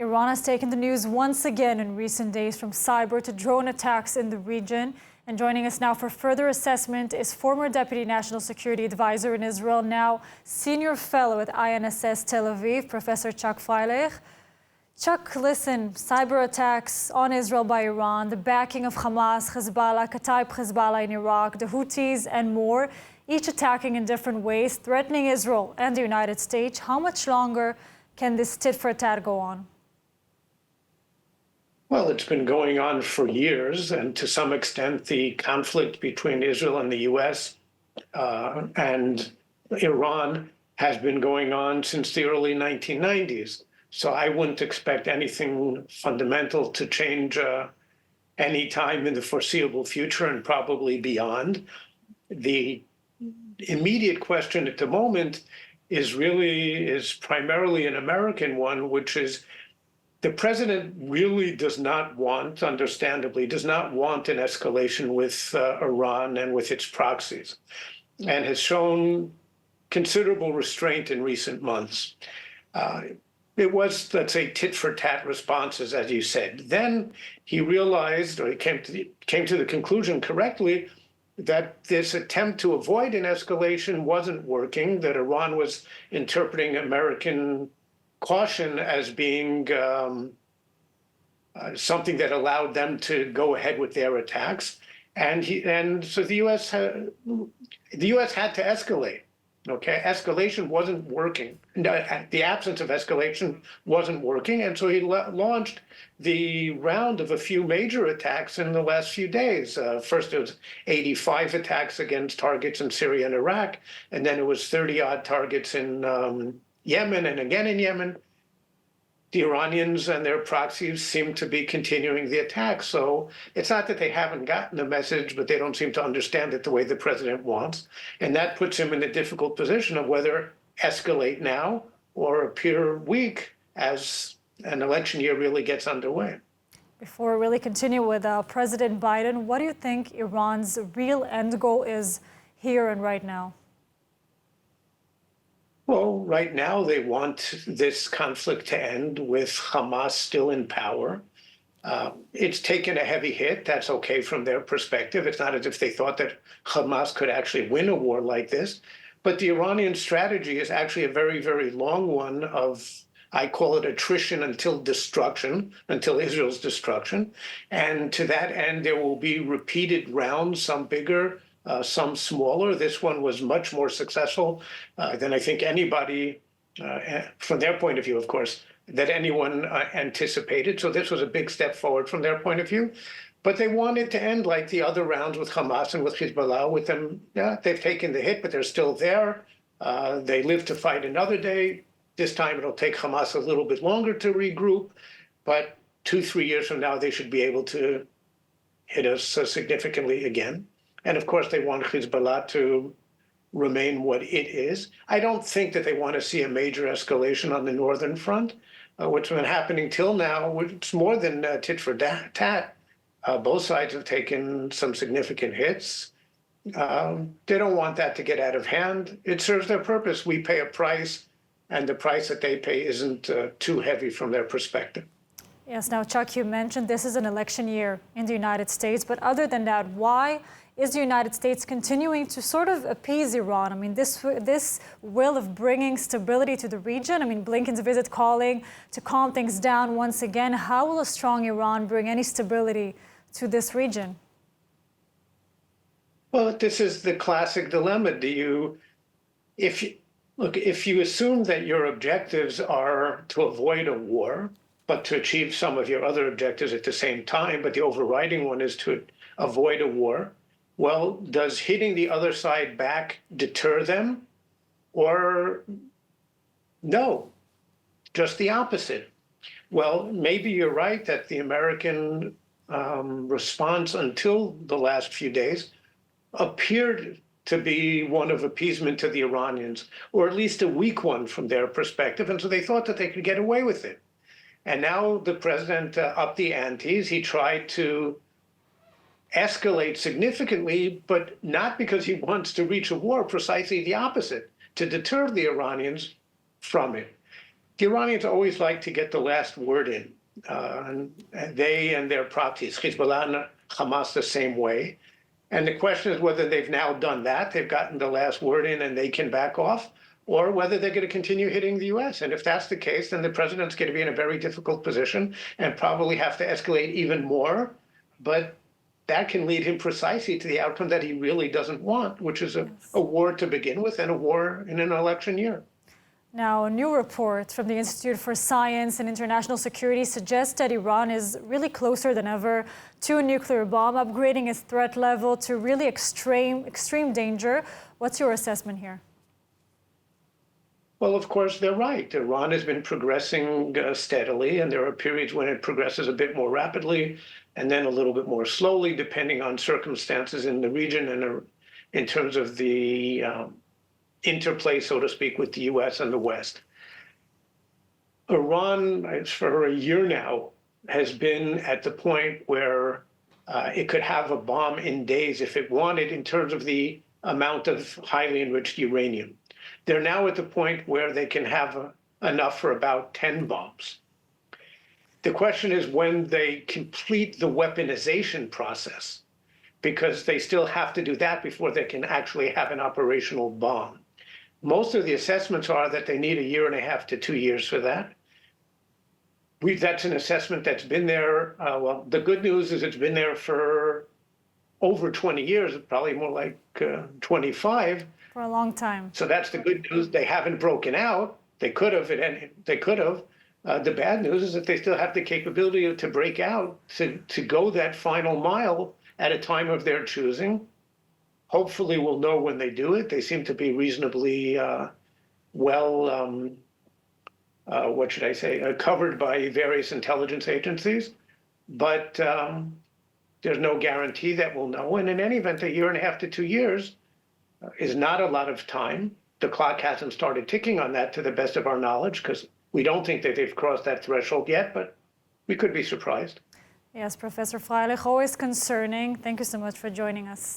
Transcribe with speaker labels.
Speaker 1: Iran has taken the news once again in recent days, from cyber to drone attacks in the region. And joining us now for further assessment is former Deputy National Security Advisor in Israel, now Senior Fellow at INSS Tel Aviv, Professor Chuck Freilich. Chuck, listen, cyber attacks on Israel by Iran, the backing of Hamas, Hezbollah, Kataib Hezbollah in Iraq, the Houthis and more, each attacking in different ways, threatening Israel and the United States. How much longer can this tit-for-tat go on?
Speaker 2: Well, it's been going on for years, and to some extent, the conflict between Israel and the U.S. And Iran has been going on since the early 1990s. So I wouldn't expect anything fundamental to change any time in the foreseeable future and probably beyond. The immediate question at the moment is primarily an American one, which is, the president really does not want, understandably, does not want an escalation with Iran and with its proxies, and has shown considerable restraint in recent months. It was, let's say, tit-for-tat responses, as you said. Then he realized, or he came to the conclusion correctly, that this attempt to avoid an escalation wasn't working, that Iran was interpreting American caution as being something that allowed them to go ahead with their attacks, and so the U.S. had to escalate. Okay, escalation wasn't working. The absence of escalation wasn't working, and so he launched the round of a few major attacks in the last few days. First, it was 85 attacks against targets in Syria and Iraq, and then it was 30-odd targets in Yemen and again in Yemen. The Iranians and their proxies seem to be continuing the attack. So it's not that they haven't gotten the message, but they don't seem to understand it the way the president wants. And that puts him in a difficult position of whether escalate now or appear weak as an election year really gets underway.
Speaker 1: Before we really continue with President Biden, what do you think Iran's real end goal is here and right now?
Speaker 2: Well, right now they want this conflict to end with Hamas still in power. It's taken a heavy hit. That's okay from their perspective. It's not as if they thought that Hamas could actually win a war like this. But the Iranian strategy is actually a very, very long one of, I call it attrition until destruction, until Israel's destruction. And to that end, there will be repeated rounds, some bigger, some smaller. This one was much more successful than I think anybody, from their point of view, of course, that anyone anticipated. So this was a big step forward from their point of view. But they wanted to end like the other rounds with Hamas and with Hezbollah. With them, yeah, they've taken the hit, but they're still there. They live to fight another day. This time it'll take Hamas a little bit longer to regroup, but 2-3 years from now, they should be able to hit us significantly again. And of course, they want Hezbollah to remain what it is. I don't think that they want to see a major escalation on the northern front, which has been happening till now. It's more than tit for tat. Both sides have taken some significant hits. They don't want that to get out of hand. It serves their purpose. We pay a price, and the price that they pay isn't too heavy from their perspective.
Speaker 1: Yes, now, Chuck, you mentioned this is an election year in the United States, but other than that, why is the United States continuing to sort of appease Iran? I mean, this will of bringing stability to the region. I mean, Blinken's visit calling to calm things down once again. How will a strong Iran bring any stability to this region?
Speaker 2: Well, this is the classic dilemma. If you assume that your objectives are to avoid a war, but to achieve some of your other objectives at the same time, but the overriding one is to avoid a war, well, does hitting the other side back deter them? Or no, just the opposite? Well, maybe you're right that the American response until the last few days appeared to be one of appeasement to the Iranians, or at least a weak one from their perspective. And so they thought that they could get away with it. And now the president upped the antes. He tried to escalate significantly, but not because he wants to reach a war, precisely the opposite, to deter the Iranians from it. The Iranians always like to get the last word in. And they and their proxies, Hezbollah and Hamas, the same way. And the question is whether they've now done that, they've gotten the last word in and they can back off, or whether they're going to continue hitting the US. And if that's the case, then the president's going to be in a very difficult position and probably have to escalate even more. But that can lead him precisely to the outcome that he really doesn't want, which is a war to begin with and a war in an election year.
Speaker 1: Now, a new report from the Institute for Science and International Security suggests that Iran is really closer than ever to a nuclear bomb, upgrading its threat level to really extreme danger. What's your assessment here?
Speaker 2: Well, of course, they're right. Iran has been progressing steadily, and there are periods when it progresses a bit more rapidly and then a little bit more slowly, depending on circumstances in the region and in terms of the interplay, so to speak, with the US and the West. Iran, for a year now, has been at the point where it could have a bomb in days if it wanted in terms of the amount of highly enriched uranium. They're now at the point where they can have enough for about 10 bombs. The question is when they complete the weaponization process, because they still have to do that before they can actually have an operational bomb. Most of the assessments are that they need 1.5 to 2 years for that. That's an assessment that's been there. Well, the good news is it's been there for over 20 years, probably more like 25.
Speaker 1: For a long time.
Speaker 2: So that's the good news. They haven't broken out. They could have. They could have. The bad news is that they still have the capability to break out, to go that final mile at a time of their choosing. Hopefully we'll know when they do it. They seem to be reasonably what should I say, covered by various intelligence agencies. But there's no guarantee that we'll know. And in any event, 1.5 to 2 years is not a lot of time. The clock hasn't started ticking on that to the best of our knowledge, because we don't think that they've crossed that threshold yet, but we could be surprised.
Speaker 1: Yes, Professor Freilich, always concerning. Thank you so much for joining us.